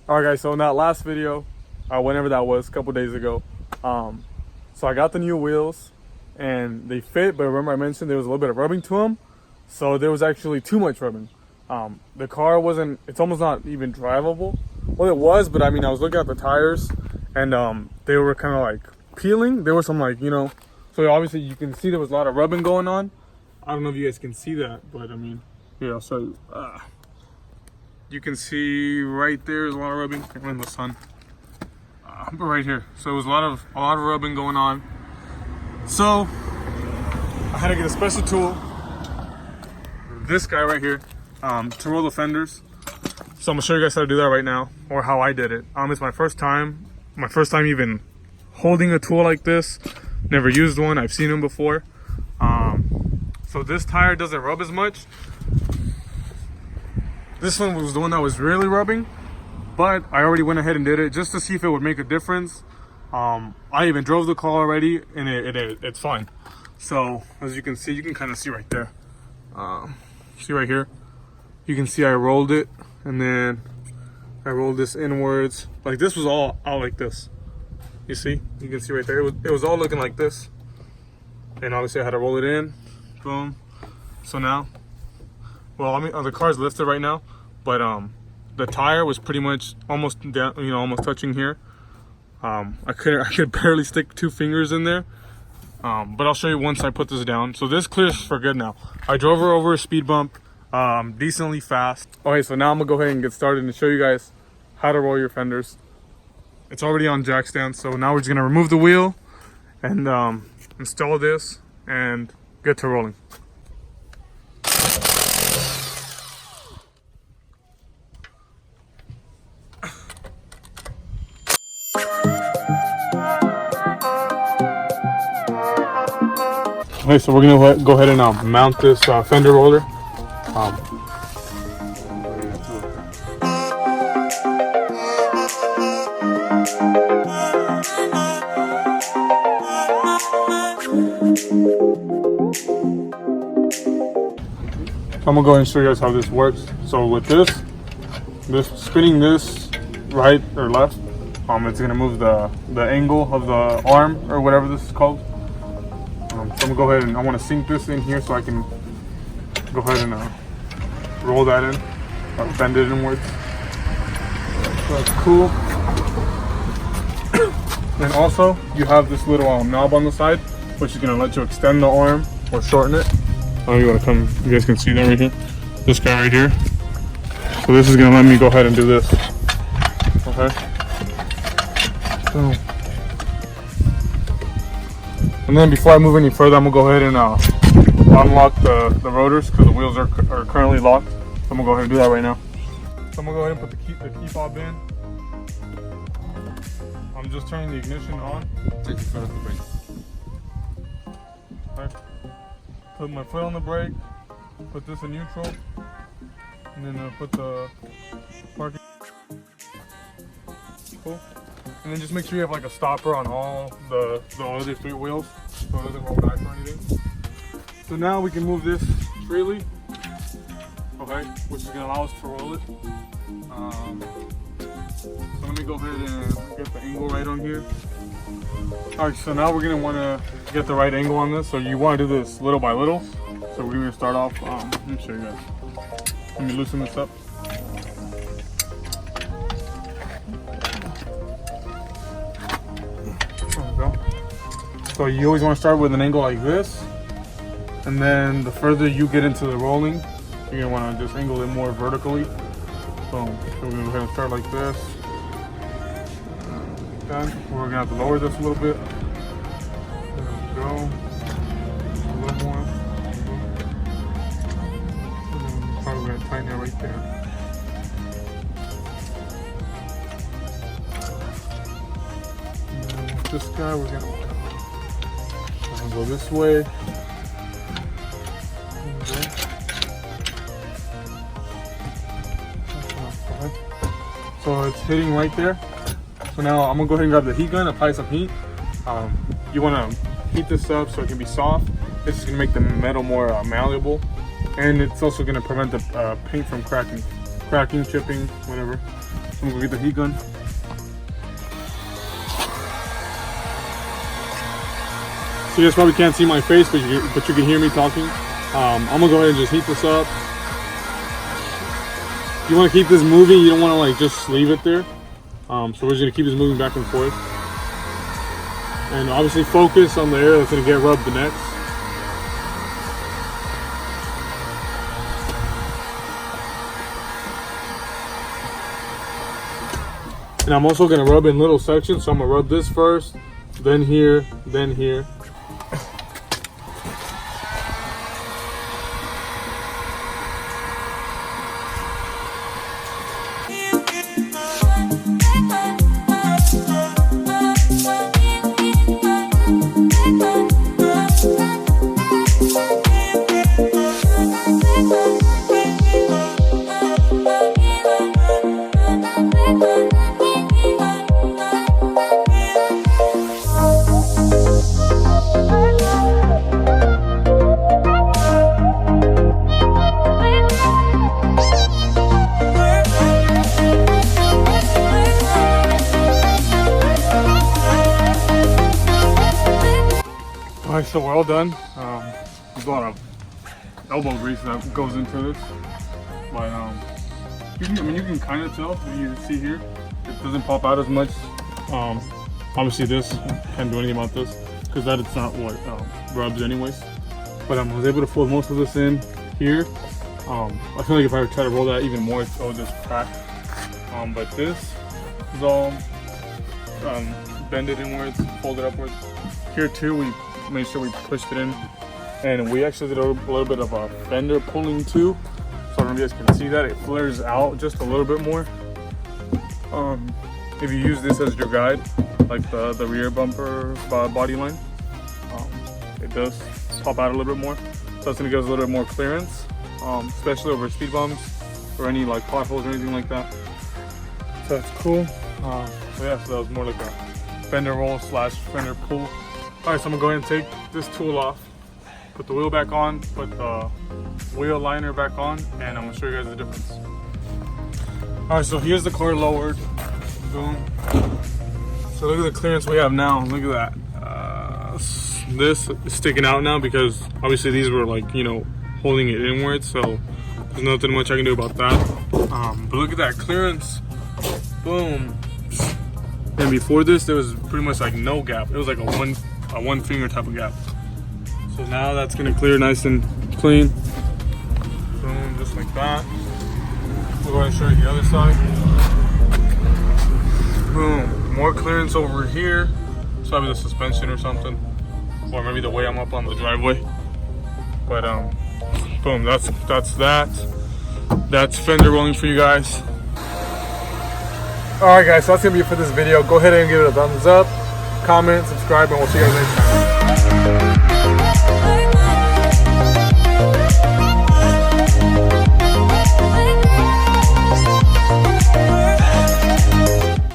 All right, guys. So in that last video, whenever that was, a couple days ago, so I got the new wheels, and they fit. But remember, I mentioned there was a little bit of rubbing to them, so there was actually too much rubbing. The car wasn't. It's almost not even drivable. Well, it was, but I mean, I was looking at the tires, and they were kind of like peeling. There was some like So obviously, you can see there was a lot of rubbing going on. I don't know if you guys can see that, but I mean, here I'll show you. You can see right there is a lot of rubbing. I'm in the sun, but right here. So it was a lot of rubbing going on. So I had to get a special tool, this guy right here, to roll the fenders. So I'm gonna show you guys how to do that right now, or how I did it. It's my first time even holding a tool like this. Never used one. I've seen them before. So this tire doesn't rub as much. This one was the one that was really rubbing, but I already went ahead and did it just to see if it would make a difference. I even drove the car already, and it's fine. So as you can see, you can kind of see right there. See right here, you can see I rolled it, and then I rolled this inwards. Like this was all out like this. You see, you can see right there. It was all looking like this, and obviously I had to roll it in. Boom. So now. Well, I mean, the car's lifted right now, but the tire was pretty much almost down, almost touching here. I could barely stick 2 fingers in there. But I'll show you once I put this down. So this clears for good now. I drove her over a speed bump, decently fast. Okay, so now I'm gonna go ahead and get started and show you guys how to roll your fenders. It's already on jack stand, so now we're just gonna remove the wheel and install this and get to rolling. Okay, so we're gonna go ahead and mount this fender roller. I'm gonna go ahead and show you guys how this works. So with this spinning this right or left, it's gonna move the angle of the arm or whatever this is called. So I'm gonna go ahead and I want to sink this in here so I can go ahead and roll that in, or bend it inwards. So that's cool. And also you have this little knob on the side, which is gonna let you extend the arm or shorten it. Oh, you guys can see that right here. This guy right here. So this is gonna let me go ahead and do this. Okay. So. And then before I move any further, I'm gonna go ahead and unlock the rotors because the wheels are currently locked. So I'm gonna go ahead and do that right now. So I'm gonna go ahead and put the key fob in. I'm just turning the ignition on. Take your foot off the brake. Okay. Put my foot on the brake. Put this in neutral, and then put the parking. Cool. And then just make sure you have like a stopper on all the other 3 wheels so it doesn't roll back or anything. So now we can move this freely, okay, which is going to allow us to roll it. So let me go ahead and get the angle right on here. Alright, so now we're going to want to get the right angle on this. So you want to do this little by little. So we're going to start off, let me show you guys. Let me loosen this up. So you always want to start with an angle like this, and then the further you get into the rolling, you're gonna want to just angle it more vertically. Boom. So we're gonna go ahead and start like this. Okay. We're gonna have to lower this a little bit. There we go. A little more. And probably gonna tighten it right there. And with this guy, we're gonna go this way. Okay. So it's hitting right there. So now I'm gonna go ahead and grab the heat gun, apply some heat. You wanna heat this up so it can be soft. This is gonna make the metal more malleable, and it's also gonna prevent the paint from cracking, chipping, whatever. I'm gonna get the heat gun. So you guys probably can't see my face, but you can hear me talking. I'm gonna go ahead and just heat this up. You want to keep this moving. You don't want to like just leave it there. So we're just gonna keep this moving back and forth, and obviously focus on the area that's gonna get rubbed the next. And I'm also gonna rub in little sections. So I'm gonna rub this first, then here, then here. Alright, so we're all done. There's a lot of elbow grease that goes into this, but you can kind of tell. You see here, it doesn't pop out as much. Obviously, this can't do anything about this because that is not what rubs anyways. But I was able to fold most of this in here. I feel like if I try to roll that even more, it would just crack. But this is all bended inwards, folded upwards. Here too, we made sure we pushed it in, and we actually did a little bit of a fender pulling too. So I don't know if you guys can see that. It flares out just a little bit more. If you use this as your guide, like the rear bumper body line, it does pop out a little bit more. So it's gonna give us a little bit more clearance, especially over speed bumps or any like potholes or anything like that. So that's cool. But yeah, so that was more like a fender roll / fender pull. Alright, so I'm gonna go ahead and take this tool off, put the wheel back on, put the wheel liner back on, and I'm gonna show you guys the difference. Alright, so here's the car lowered. Boom. So look at the clearance we have now. Look at that. This is sticking out now because obviously these were like, you know, holding it inwards, so there's nothing much I can do about that. But look at that clearance. Boom. And before this, there was pretty much like no gap. It was like a one finger type of gap. So now that's gonna clear nice and clean. Boom, just like that. We'll go ahead and show you the other side. Boom, more clearance over here. It's probably the suspension or something, or maybe the way I'm up on the driveway. But boom, that's that. That's fender rolling for you guys. Alright guys, so that's gonna be it for this video. Go ahead and give it a thumbs up, comment, subscribe, and we'll see you guys next time.